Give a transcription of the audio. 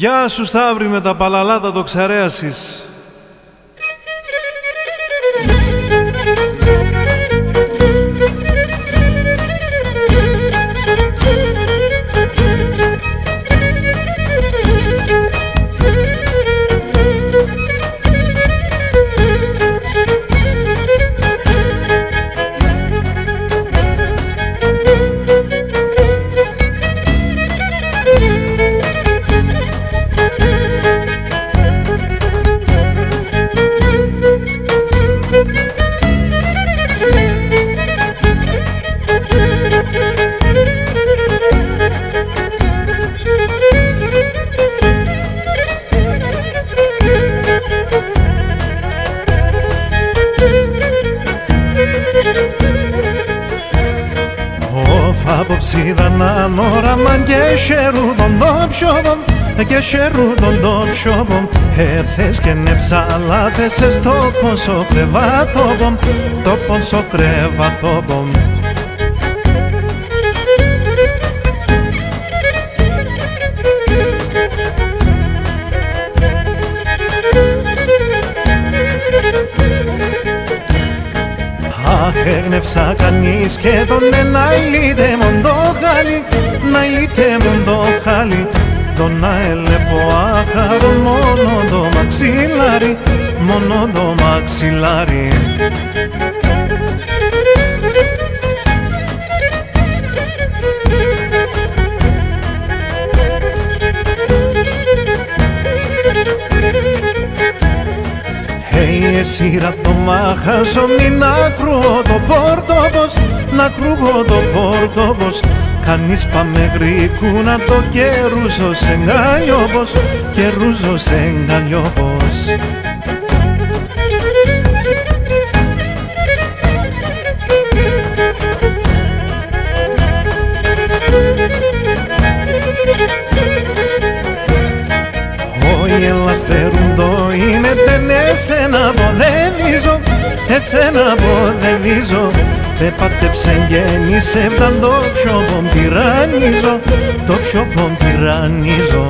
Γεια σου Σταύρη με τα παλαλάτα δοξαρέασης. Απόψιδα να όραμαν και σερούδον το ψιόβον και σερούδον το ψιόβον έρθες και νεψαλάθεσες το πονσο κρεβάτοβον το πονσο κρεβάτοβον. Έγνευσα κανείς και τον να ηλίτε μον το χάλι, να ηλίτε μον το χάλι, τον να έλεπω άχαρο μόνο το μαξιλάρι, μόνο το μαξιλάρι. Εσύ το μάχασο μην ακρούω το πόρτοπος, να κρούω το πόρτοπος. Κανείς πάμε γρήκου να το κερούζω σε γκαλιόπος, κερούζω σε γκαλιόπος. Όχι ελαστερούντο είναι εσένα ποδεύιζω, εσένα ποδεύιζω. Δε πάτεψεν γέννησευταν το πιο πον τυραννίζω, το πιο πον τυραννίζω.